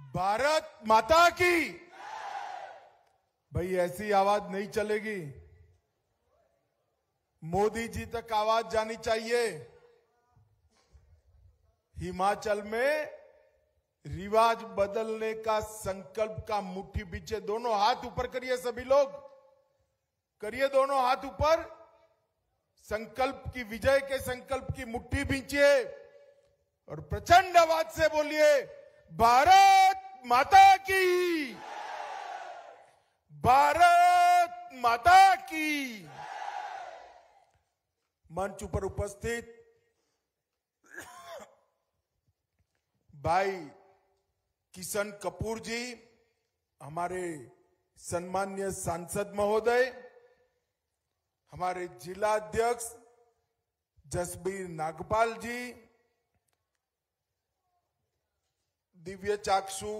भारत माता की। भाई ऐसी आवाज नहीं चलेगी, मोदी जी तक आवाज जानी चाहिए। हिमाचल में रिवाज बदलने का संकल्प का मुट्ठी पीछे, दोनों हाथ ऊपर करिए, सभी लोग करिए दोनों हाथ ऊपर। संकल्प की, विजय के संकल्प की मुट्ठी पीछे और प्रचंड आवाज से बोलिए, भारत माता की, भारत माता की। मंच पर उपस्थित भाई किशन कपूर जी, हमारे सम्मान्य सांसद महोदय, हमारे जिला अध्यक्ष जसबीर नागपाल जी, दिव्य चाक्षु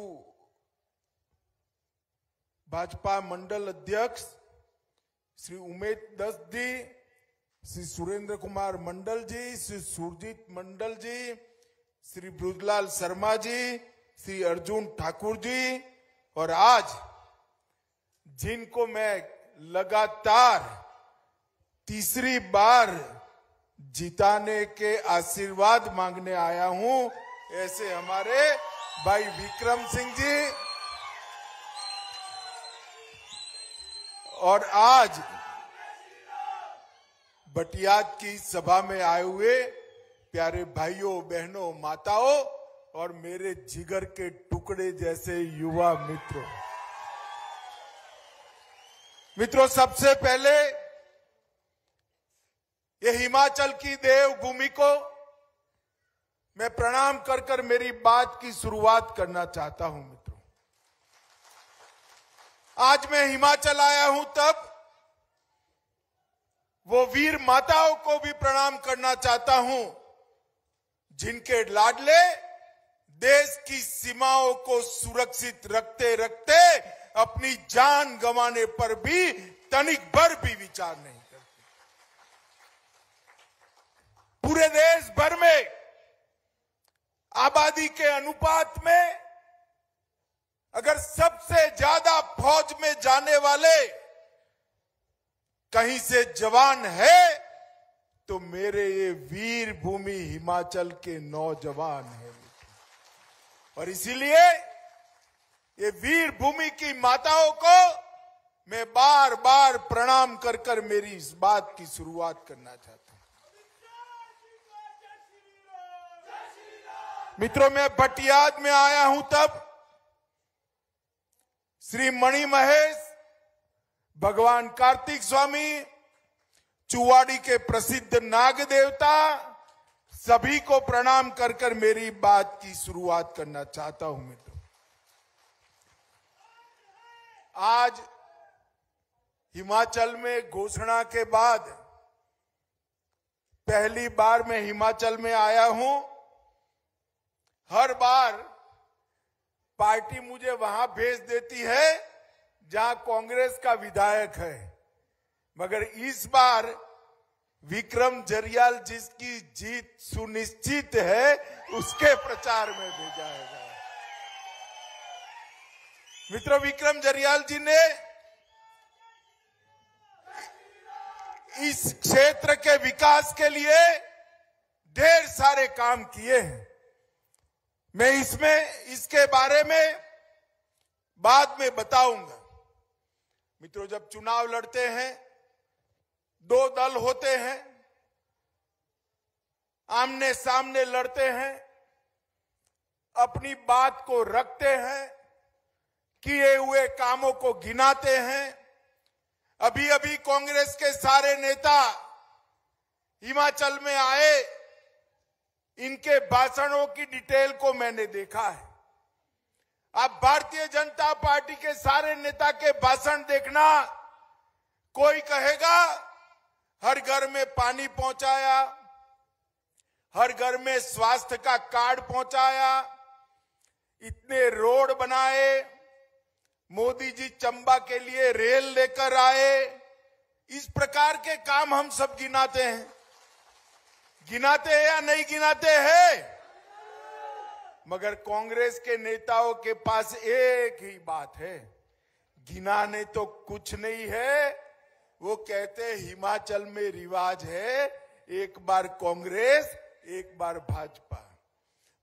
भाजपा मंडल अध्यक्ष श्री उमेश दत्त जी, श्री सुरेंद्र कुमार मंडल जी, श्री सुरजीत मंडल जी, श्री ब्रुजलाल शर्मा जी, श्री अर्जुन ठाकुर जी, और आज जिनको मैं लगातार तीसरी बार जिताने के आशीर्वाद मांगने आया हूं, ऐसे हमारे भाई विक्रम सिंह जी, और आज बटियात की सभा में आए हुए प्यारे भाइयों बहनों माताओं और मेरे जिगर के टुकड़े जैसे युवा मित्रों, सबसे पहले ये हिमाचल की देवभूमि को मैं प्रणाम कर कर मेरी बात की शुरुआत करना चाहता हूं। मित्रों, आज मैं हिमाचल आया हूं तब वो वीर माताओं को भी प्रणाम करना चाहता हूं जिनके लाडले देश की सीमाओं को सुरक्षित रखते रखते अपनी जान गंवाने पर भी तनिक भर भी विचार नहीं करते। पूरे देश भर में आबादी के अनुपात में अगर सबसे ज्यादा फौज में जाने वाले कहीं से जवान है तो मेरे ये वीर भूमि हिमाचल के नौजवान हैं। और इसीलिए ये वीर भूमि की माताओं को मैं बार बार प्रणाम कर कर मेरी इस बात की शुरुआत करना चाहता हूं। मित्रों, मैं बटियात में आया हूं तब श्री मणि महेश, भगवान कार्तिक स्वामी, चुवाड़ी के प्रसिद्ध नाग देवता, सभी को प्रणाम कर कर मेरी बात की शुरुआत करना चाहता हूं। मित्रों, आज हिमाचल में घोषणा के बाद पहली बार मैं हिमाचल में आया हूं। हर बार पार्टी मुझे वहां भेज देती है जहां कांग्रेस का विधायक है, मगर इस बार विक्रम जरियाल जिसकी जीत सुनिश्चित है उसके प्रचार में भेजा है। मित्रों, विक्रम जरियाल जी ने इस क्षेत्र के विकास के लिए ढेर सारे काम किए हैं। मैं इसके बारे में बाद में बताऊंगा। मित्रों, जब चुनाव लड़ते हैं, दो दल होते हैं, आमने सामने लड़ते हैं, अपनी बात को रखते हैं, किए हुए कामों को गिनाते हैं। अभी अभी कांग्रेस के सारे नेता हिमाचल में आए, इनके भाषणों की डिटेल को मैंने देखा है। आप भारतीय जनता पार्टी के सारे नेता के भाषण देखना, कोई कहेगा हर घर में पानी पहुंचाया, हर घर में स्वास्थ्य का कार्ड पहुंचाया, इतने रोड बनाए, मोदी जी चंबा के लिए रेल लेकर आए। इस प्रकार के काम हम सब गिनाते हैं या नहीं गिनाते हैं? मगर कांग्रेस के नेताओं के पास एक ही बात है, गिनाने तो कुछ नहीं है। वो कहते हैं हिमाचल में रिवाज है, एक बार कांग्रेस एक बार भाजपा।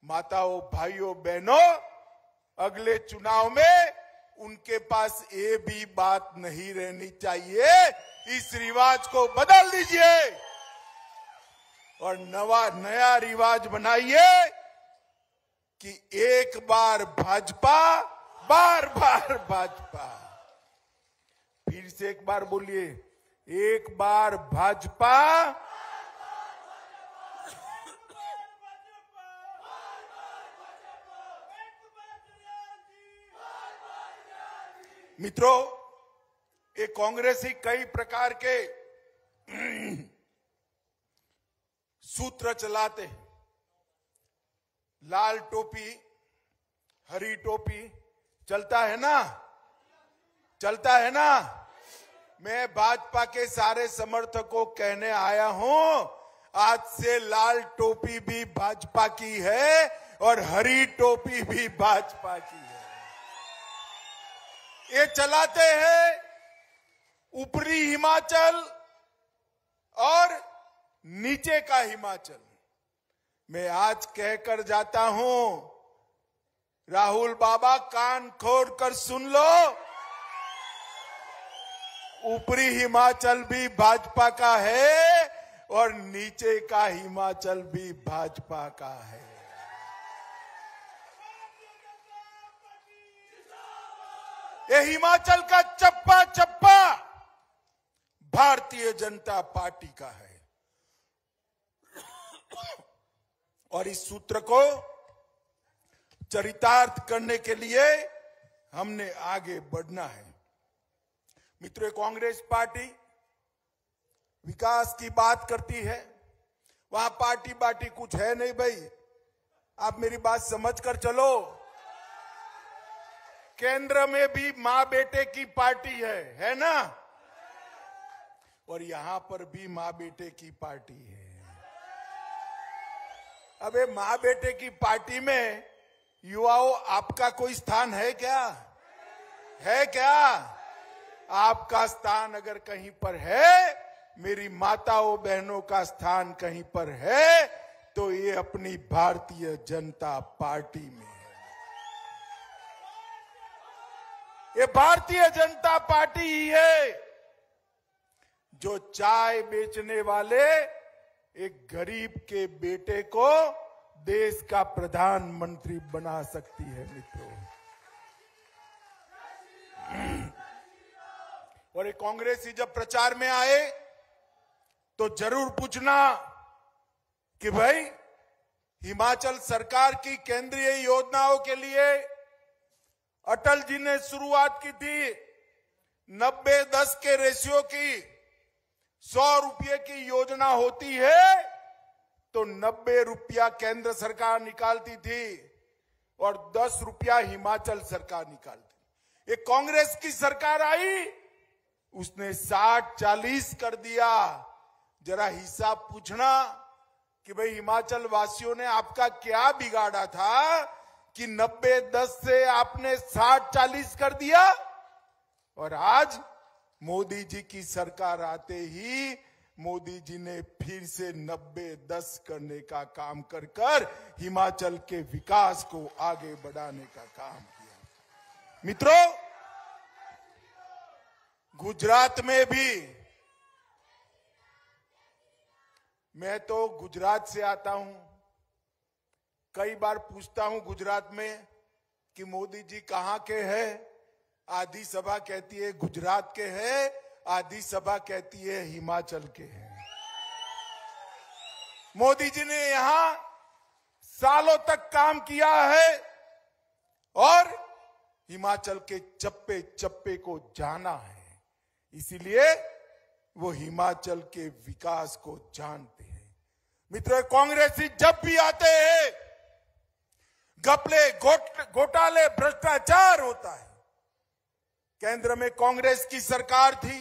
माताओं, भाइयों, बहनों, अगले चुनाव में उनके पास ये भी बात नहीं रहनी चाहिए। इस रिवाज को बदल दीजिए और नया रिवाज बनाइए कि एक बार भाजपा, बार बार भाजपा। फिर से एक बार बोलिए, एक बार भाजपा, मित्रों, ये कांग्रेस ही कई प्रकार के सूत्र चलाते हैं। लाल टोपी, हरी टोपी चलता है ना, चलता है ना। मैं भाजपा के सारे समर्थकों को कहने आया हूं, आज से लाल टोपी भी भाजपा की है और हरी टोपी भी भाजपा की है। ये चलाते हैं ऊपरी हिमाचल और नीचे का हिमाचल। मैं आज कहकर जाता हूं, राहुल बाबा कान खोल कर सुन लो, ऊपरी हिमाचल भी भाजपा का है और नीचे का हिमाचल भी भाजपा का है। ये हिमाचल का चप्पा चप्पा भारतीय जनता पार्टी का है और इस सूत्र को चरितार्थ करने के लिए हमने आगे बढ़ना है। मित्रों, कांग्रेस पार्टी विकास की बात करती है, वहां पार्टी बाटी कुछ है नहीं भाई। आप मेरी बात समझ कर चलो। केंद्र में भी मां बेटे की पार्टी है ना, और यहां पर भी मां बेटे की पार्टी है। अबे मां बेटे की पार्टी में युवाओं आपका कोई स्थान है क्या? है क्या? आपका स्थान अगर कहीं पर है, मेरी माताओं बहनों का स्थान कहीं पर है, तो ये अपनी भारतीय जनता पार्टी में है। ये भारतीय जनता पार्टी ही है जो चाय बेचने वाले एक गरीब के बेटे को देश का प्रधानमंत्री बना सकती है। मित्रों, और ये कांग्रेसी जब प्रचार में आए तो जरूर पूछना कि भाई हिमाचल सरकार की केंद्रीय योजनाओं के लिए अटल जी ने शुरुआत की थी 90-10 के रेशियो की। 100 रुपये की योजना होती है तो 90 रुपया केंद्र सरकार निकालती थी और 10 रुपया हिमाचल सरकार निकालती। ये कांग्रेस की सरकार आई, उसने 60-40 कर दिया। जरा हिसाब पूछना कि भाई हिमाचल वासियों ने आपका क्या बिगाड़ा था कि 90-10 से आपने 60-40 कर दिया। और आज मोदी जी की सरकार आते ही मोदी जी ने फिर से 90-10 करने का काम कर हिमाचल के विकास को आगे बढ़ाने का काम किया। मित्रों, गुजरात में भी, मैं तो गुजरात से आता हूं, कई बार पूछता हूं गुजरात में कि मोदी जी कहां के हैं। आधी सभा कहती है गुजरात के हैं, आधी सभा कहती है हिमाचल के हैं। मोदी जी ने यहां सालों तक काम किया है और हिमाचल के चप्पे चप्पे को जाना है, इसीलिए वो हिमाचल के विकास को जानते हैं। मित्रों, कांग्रेसी जब भी आते हैं घपले, घोटाले, भ्रष्टाचार होता है। केंद्र में कांग्रेस की सरकार थी,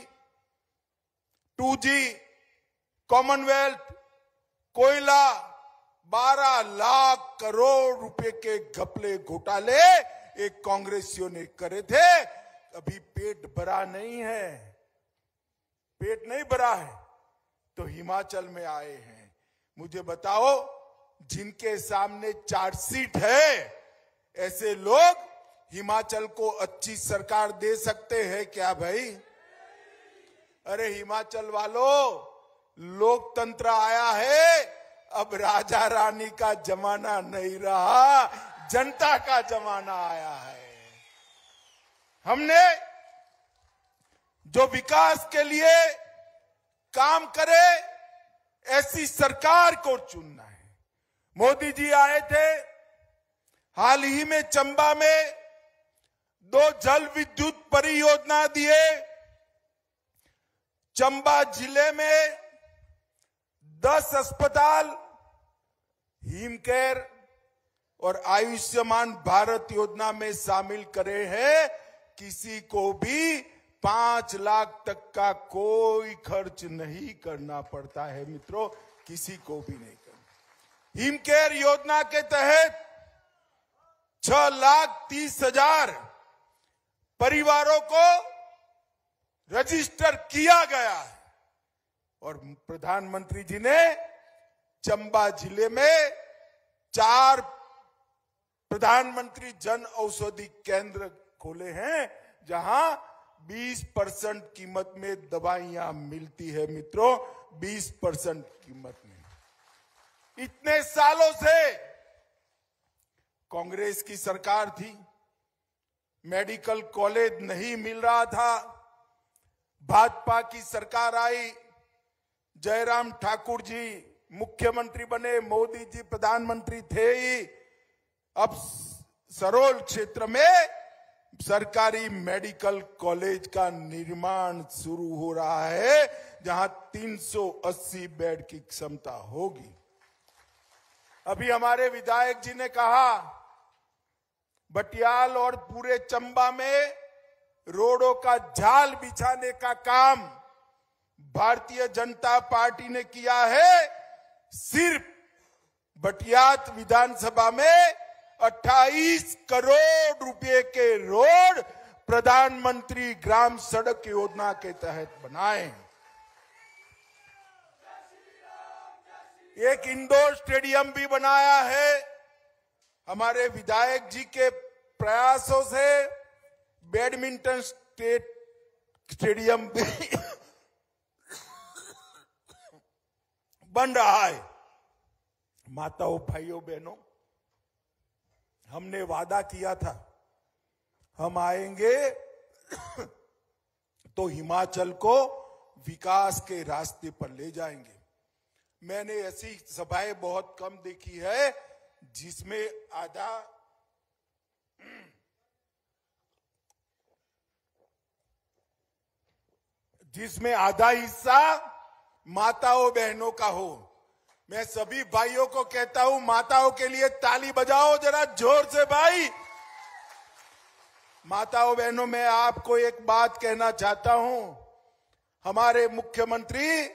2G, कॉमनवेल्थ, कोयला, 12 लाख करोड़ रुपए के घपले घोटाले एक कांग्रेसियों ने करे थे। अभी पेट भरा नहीं है, पेट नहीं भरा है तो हिमाचल में आए हैं। मुझे बताओ, जिनके सामने चार्जशीट है ऐसे लोग हिमाचल को अच्छी सरकार दे सकते हैं क्या भाई? अरे हिमाचल वालों, लोकतंत्र आया है, अब राजा रानी का जमाना नहीं रहा, जनता का जमाना आया है। हमने जो विकास के लिए काम करे ऐसी सरकार को चुनना है। मोदी जी आए थे, हाल ही में चंबा में 2 जल विद्युत परियोजना दिए। चंबा जिले में 10 अस्पताल हिमकेयर और आयुष्मान भारत योजना में शामिल करे हैं। किसी को भी 5 लाख तक का कोई खर्च नहीं करना पड़ता है मित्रों, किसी को भी नहीं करना। हिमकेयर योजना के तहत 6,30,000 परिवारों को रजिस्टर किया गया है और प्रधानमंत्री जी ने चंबा जिले में 4 प्रधानमंत्री जन औषधि केंद्र खोले हैं जहां 20% कीमत में दवाइयां मिलती है मित्रों, 20% कीमत में। इतने सालों से कांग्रेस की सरकार थी, मेडिकल कॉलेज नहीं मिल रहा था। भाजपा की सरकार आई, जयराम ठाकुर जी मुख्यमंत्री बने, मोदी जी प्रधानमंत्री थे ही। अब सरोल क्षेत्र में सरकारी मेडिकल कॉलेज का निर्माण शुरू हो रहा है जहां 380 बेड की क्षमता होगी। अभी हमारे विधायक जी ने कहा, बटियाल और पूरे चंबा में रोडों का जाल बिछाने का काम भारतीय जनता पार्टी ने किया है। सिर्फ बटियात विधानसभा में 28 करोड़ रुपए के रोड प्रधानमंत्री ग्राम सड़क योजना के तहत बनाए। एक इंडोर स्टेडियम भी बनाया है। हमारे विधायक जी के प्रयासों से बैडमिंटन स्टेडियम भी बन रहा है। माताओं, भाइयों, बहनों, हमने वादा किया था हम आएंगे तो हिमाचल को विकास के रास्ते पर ले जाएंगे। मैंने ऐसी सभाएं बहुत कम देखी है जिसमें आधा हिस्सा माताओं बहनों का हो। मैं सभी भाइयों को कहता हूं, माताओं के लिए ताली बजाओ जरा जोर से भाई। माताओं बहनों, मैं आपको एक बात कहना चाहता हूं। हमारे मुख्यमंत्री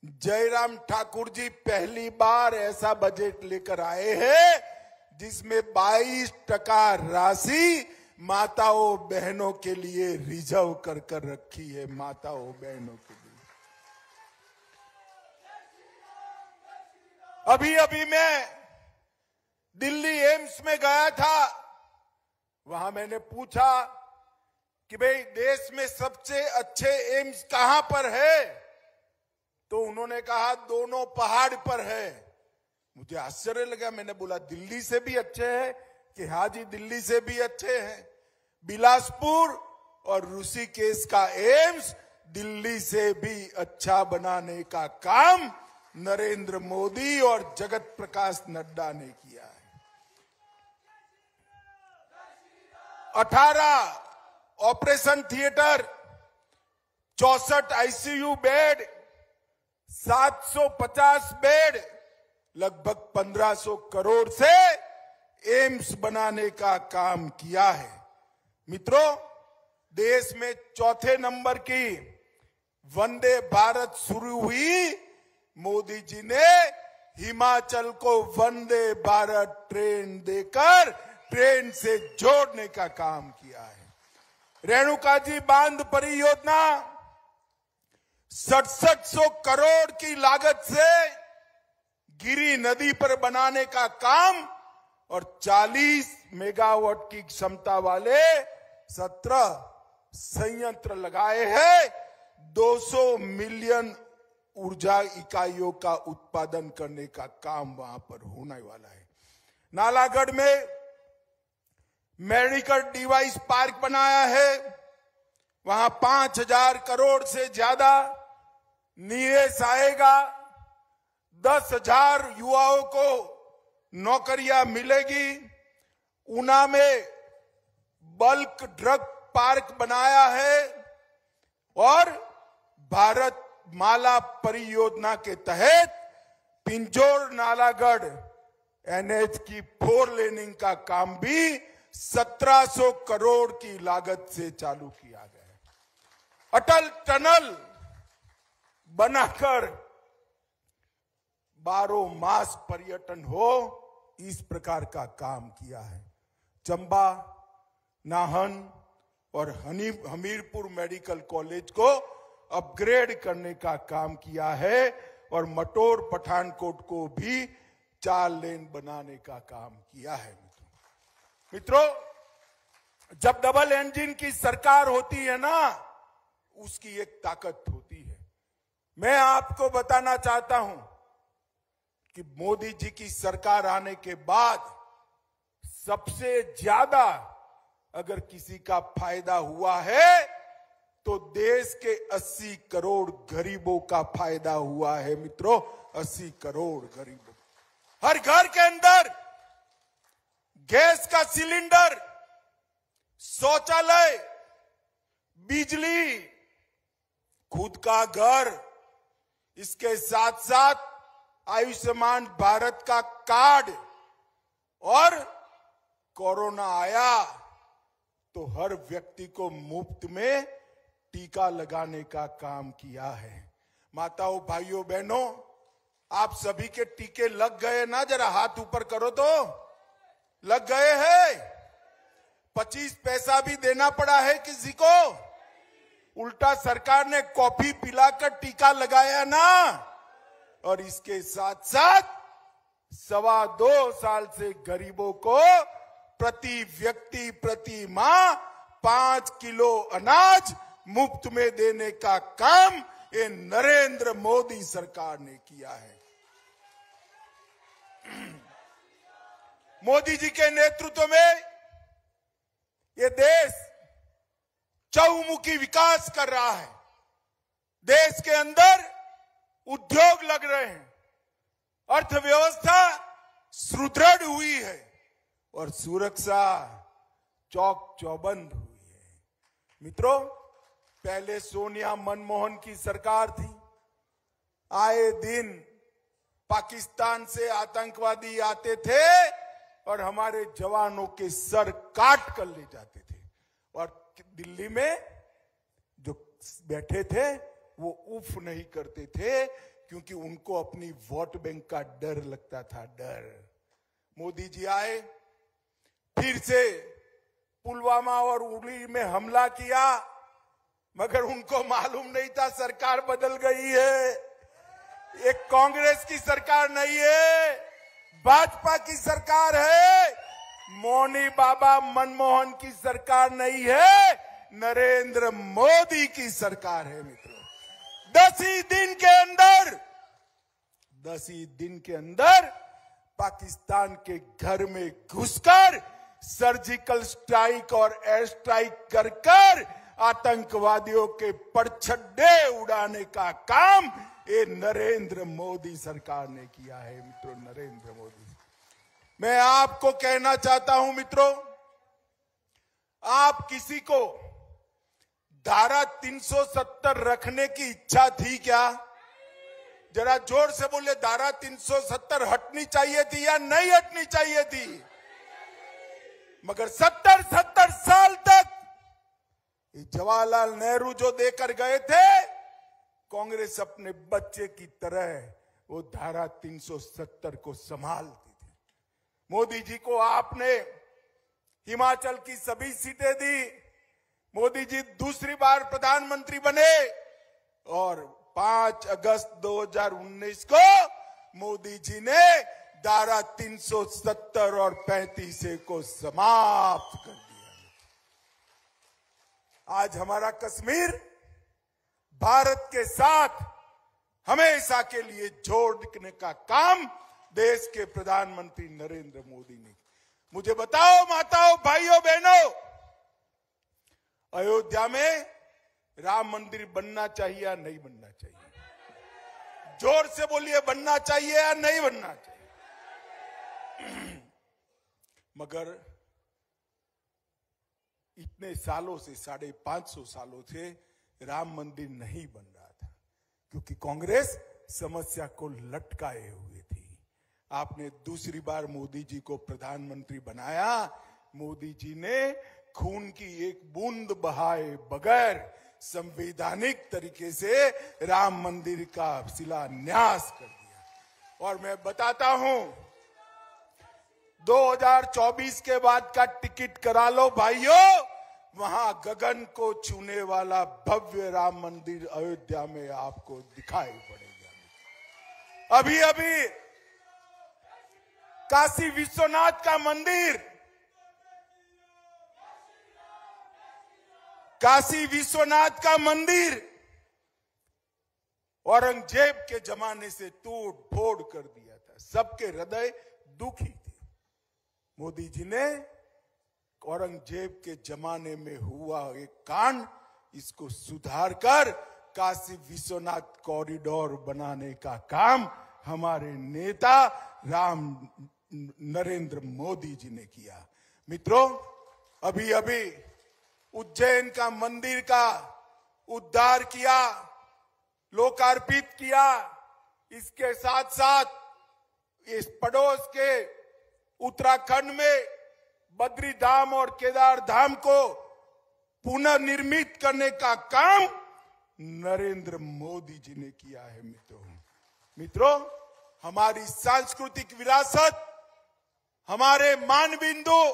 जयराम ठाकुर जी पहली बार ऐसा बजट लेकर आए हैं जिसमें 22% राशि माताओं बहनों के लिए रिजर्व कर रखी है। माताओं बहनों के लिए अभी मैं दिल्ली एम्स में गया था। वहां मैंने पूछा कि भाई देश में सबसे अच्छे एम्स कहां पर है, तो उन्होंने कहा दोनों पहाड़ पर है। मुझे आश्चर्य लगा। मैंने बोला दिल्ली से भी अच्छे हैं? कि हाँ जी, दिल्ली से भी अच्छे हैं। बिलासपुर और ऋषिकेश का एम्स दिल्ली से भी अच्छा बनाने का काम नरेंद्र मोदी और जगत प्रकाश नड्डा ने किया है। 18 operation theatre, 64 ICU bed, 750 bed, लगभग 1500 करोड़ से एम्स बनाने का काम किया है। मित्रों, देश में 4थे नंबर की वंदे भारत शुरू हुई, मोदी जी ने हिमाचल को वंदे भारत ट्रेन देकर ट्रेन से जोड़ने का काम किया है। रेणुकाजी बांध परियोजना 6700 करोड़ की लागत से गिरी नदी पर बनाने का काम और 40 मेगावाट की क्षमता वाले 17 संयंत्र लगाए हैं। 200 मिलियन ऊर्जा इकाइयों का उत्पादन करने का काम वहां पर होने वाला है। नालागढ़ में मेडिकल डिवाइस पार्क बनाया है, वहां 5000 करोड़ से ज्यादा निवेश आएगा। 10,000 युवाओं को नौकरियां मिलेगी। ऊना में बल्क ड्रग पार्क बनाया है और भारत माला परियोजना के तहत पिंजौर नालागढ़ एनएच की 4 लेनिंग का काम भी 1700 करोड़ की लागत से चालू किया गया है। अटल टनल बनाकर 12 मास पर्यटन हो, इस प्रकार का काम किया है। चंबा, नाहन और हमीरपुर मेडिकल कॉलेज को अपग्रेड करने का काम किया है और मटोर पठानकोट को भी 4 लेन बनाने का काम किया है। मित्रों, जब डबल इंजन की सरकार होती है ना, उसकी एक ताकत होती है। मैं आपको बताना चाहता हूं कि मोदी जी की सरकार आने के बाद सबसे ज्यादा अगर किसी का फायदा हुआ है तो देश के 80 करोड़ गरीबों का फायदा हुआ है। मित्रों, 80 करोड़ गरीबों, हर घर के अंदर गैस का सिलेंडर, शौचालय, बिजली, खुद का घर, इसके साथ साथ आयुष्मान भारत का कार्ड, और कोरोना आया तो हर व्यक्ति को मुफ्त में टीका लगाने का काम किया है। माताओं, भाइयों, बहनों, आप सभी के टीके लग गए ना? जरा हाथ ऊपर करो तो। लग गए हैं? 25 पैसा भी देना पड़ा है किसी को? उल्टा सरकार ने कॉफी पिलाकर टीका लगाया ना। और इसके साथ साथ 2.25 साल से गरीबों को प्रति व्यक्ति प्रति माह 5 किलो अनाज मुफ्त में देने का काम ये नरेंद्र मोदी सरकार ने किया है। मोदी जी के नेतृत्व में ये देश चहुमुखी विकास कर रहा है। देश के अंदर उद्योग लग रहे हैं, अर्थव्यवस्था सुदृढ़ हुई है और सुरक्षा चौक चौबंद हुई है। मित्रों, पहले सोनिया मनमोहन की सरकार थी। आए दिन पाकिस्तान से आतंकवादी आते थे और हमारे जवानों के सर काट कर ले जाते थे, और दिल्ली में जो बैठे थे वो उफ नहीं करते थे, क्योंकि उनको अपनी वोट बैंक का डर लगता था। डर। मोदी जी आए, फिर से पुलवामा और उरी में हमला किया, मगर उनको मालूम नहीं था सरकार बदल गई है। ये कांग्रेस की सरकार नहीं है, भाजपा की सरकार है। मौनी बाबा मनमोहन की सरकार नहीं है, नरेंद्र मोदी की सरकार है। मित्रों, 10 ही दिन के अंदर पाकिस्तान के घर में घुसकर सर्जिकल स्ट्राइक और एयर स्ट्राइक कर आतंकवादियों के परछड्डे उड़ाने का काम ये नरेंद्र मोदी सरकार ने किया है। मित्रों, नरेंद्र मोदी। मैं आपको कहना चाहता हूं मित्रों, आप किसी को धारा 370 रखने की इच्छा थी क्या? जरा जोर से बोले, धारा 370 हटनी चाहिए थी या नहीं हटनी चाहिए थी? मगर 70 साल तक जवाहरलाल नेहरू जो देकर गए थे, कांग्रेस अपने बच्चे की तरह वो धारा 370 को संभालती थी। मोदी जी को आपने हिमाचल की सभी सीटें दी। मोदी जी दूसरी बार प्रधानमंत्री बने और 5 अगस्त 2019 को मोदी जी ने धारा 370 और 35 को समाप्त कर दिया। आज हमारा कश्मीर भारत के साथ हमेशा के लिए जोड़ने का काम देश के प्रधानमंत्री नरेंद्र मोदी ने। मुझे बताओ माताओं, भाइयों, बहनों, अयोध्या में राम मंदिर बनना चाहिए या नहीं बनना चाहिए? जोर से बोलिए, बनना चाहिए या नहीं बनना चाहिए? मगर इतने सालों से, 550 सालों से राम मंदिर नहीं बन रहा था क्योंकि कांग्रेस समस्या को लटकाए हुए थी। आपने दूसरी बार मोदी जी को प्रधानमंत्री बनाया। मोदी जी ने खून की एक बूंद बहाए बगैर संवैधानिक तरीके से राम मंदिर का शिलान्यास कर दिया। और मैं बताता हूं, 2024 के बाद का टिकट करा लो भाइयों, वहां गगन को छूने वाला भव्य राम मंदिर अयोध्या में आपको दिखाई पड़ेगा। अभी अभी काशी विश्वनाथ का मंदिर, काशी विश्वनाथ का मंदिर औरंगजेब के जमाने से तोड़ फोड़ कर दिया था। सबके हृदय दुखी थे। मोदी जी ने औरंगजेब के जमाने में हुआ एक कांड, इसको सुधार कर काशी विश्वनाथ कॉरिडोर बनाने का काम हमारे नेता नरेंद्र मोदी जी ने किया। मित्रों, अभी अभी उज्जैन का मंदिर का उद्धार किया, लोकार्पित किया। इसके साथ साथ इस पड़ोस के उत्तराखंड में बद्री धाम और केदार धाम को पुनर्निर्मित करने का काम नरेंद्र मोदी जी ने किया है। मित्रों, हमारी सांस्कृतिक विरासत, हमारे मानबिंदु,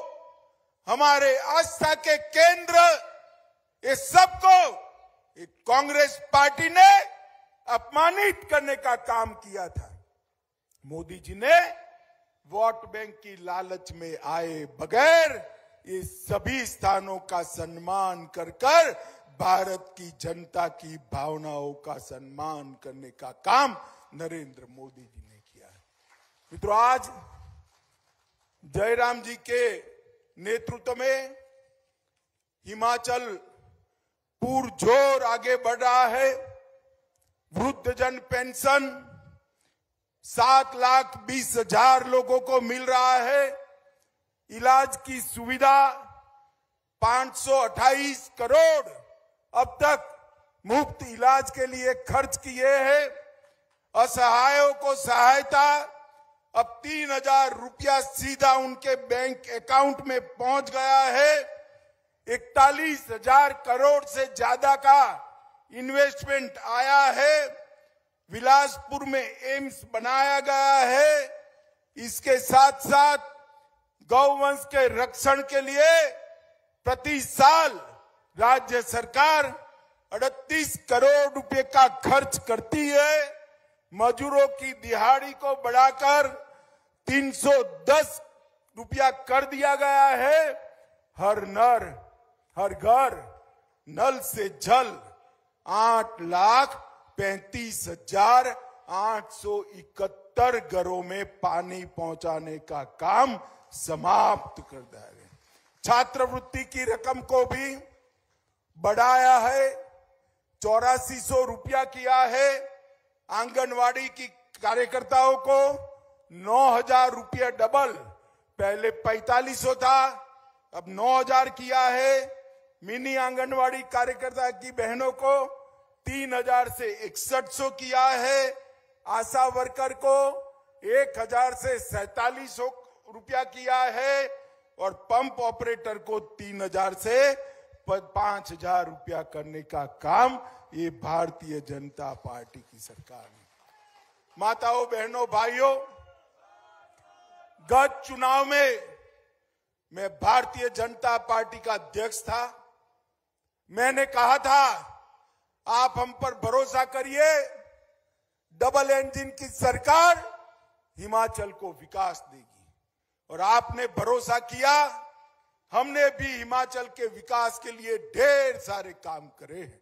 हमारे आस्था के केंद्र, ये सबको एक कांग्रेस पार्टी ने अपमानित करने का काम किया था। मोदी जी ने वोट बैंक की लालच में आए बगैर ये सभी स्थानों का सम्मान कर भारत की जनता की भावनाओं का सम्मान करने का काम नरेंद्र मोदी जी ने किया है। मित्रों, आज जयराम जी के नेतृत्व में हिमाचल पुरजोर आगे बढ़ रहा है। वृद्धजन पेंशन 7,20,000 लोगों को मिल रहा है। इलाज की सुविधा 528 करोड़ अब तक मुफ्त इलाज के लिए खर्च किए हैं। असहायों को सहायता, अब 3,000 रुपया सीधा उनके बैंक अकाउंट में पहुंच गया है। 41,000 करोड़ से ज्यादा का इन्वेस्टमेंट आया है। बिलासपुर में एम्स बनाया गया है। इसके साथ साथ गौवंश के रक्षण के लिए प्रति साल राज्य सरकार 38 करोड़ रुपए का खर्च करती है। मजदूरों की दिहाड़ी को बढ़ाकर 310 रुपया कर दिया गया है। हर नर हर घर नल से जल 8,35,871 घरों में पानी पहुंचाने का काम समाप्त कर दिया है। छात्रवृत्ति की रकम को भी बढ़ाया है, 8400 रुपया किया है। आंगनवाड़ी की कार्यकर्ताओं को 9,000 रुपया डबल, पहले 4500 था, अब 9,000 किया है। मिनी आंगनवाड़ी कार्यकर्ता की बहनों को 3,000 से 6100 किया है। आशा वर्कर को 1,000 से 4700 रुपया किया है और पंप ऑपरेटर को 3,000 से 5,000 रुपया करने का काम ये भारतीय जनता पार्टी की सरकार ने। माताओं, बहनों, भाइयों, गत चुनाव में मैं भारतीय जनता पार्टी का अध्यक्ष था। मैंने कहा था, आप हम पर भरोसा करिए, डबल इंजन की सरकार हिमाचल को विकास देगी। और आपने भरोसा किया। हमने भी हिमाचल के विकास के लिए ढेर सारे काम करे हैं।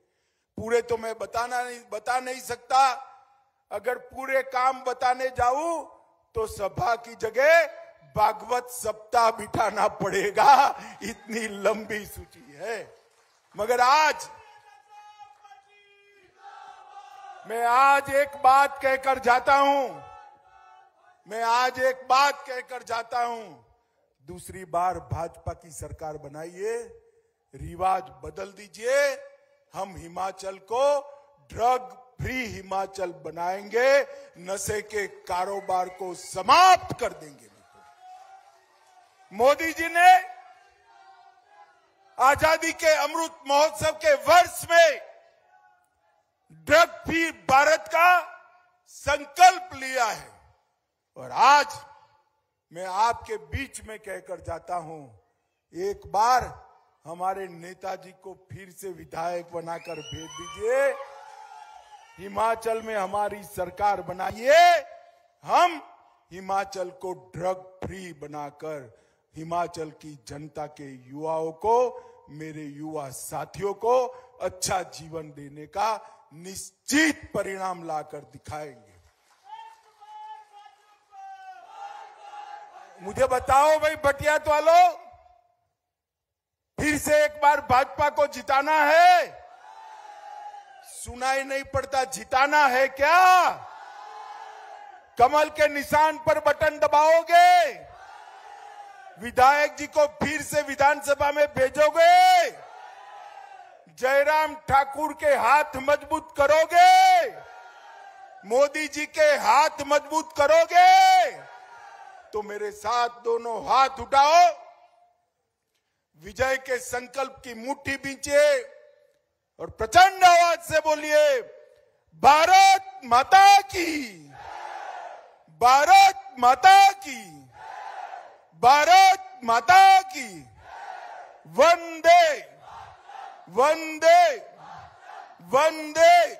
पूरे तो मैं बता नहीं सकता। अगर पूरे काम बताने जाऊं तो सभा की जगह भागवत सप्ताह बिठाना पड़ेगा, इतनी लंबी सूची है। मगर आज मैं एक बात कहकर जाता हूं। दूसरी बार भाजपा की सरकार बनाइए, रिवाज बदल दीजिए। हम हिमाचल को ड्रग फ्री हिमाचल बनाएंगे, नशे के कारोबार को समाप्त कर देंगे। मोदी जी ने आजादी के अमृत महोत्सव के वर्ष में ड्रग फ्री भारत का संकल्प लिया है। और आज मैं आपके बीच में कहकर जाता हूं, एक बार हमारे नेताजी को फिर से विधायक बनाकर भेज दीजिए, हिमाचल में हमारी सरकार बनाइए। हम हिमाचल को ड्रग फ्री बनाकर हिमाचल की जनता के युवाओं को, मेरे युवा साथियों को अच्छा जीवन देने का निश्चित परिणाम लाकर दिखाएंगे। मुझे बताओ भाई बटियात वालों, फिर से एक बार भाजपा को जिताना है? सुनाई नहीं पड़ता, जिताना है क्या? कमल के निशान पर बटन दबाओगे? विधायक जी को फिर से विधानसभा में भेजोगे? जयराम ठाकुर के हाथ मजबूत करोगे? मोदी जी के हाथ मजबूत करोगे? तो मेरे साथ दोनों हाथ उठाओ, विजय के संकल्प की मुट्ठी बींचिए और प्रचंड आवाज से बोलिए, भारत माता की, भारत माता की, भारत माता की। वंदे वंदे वंदे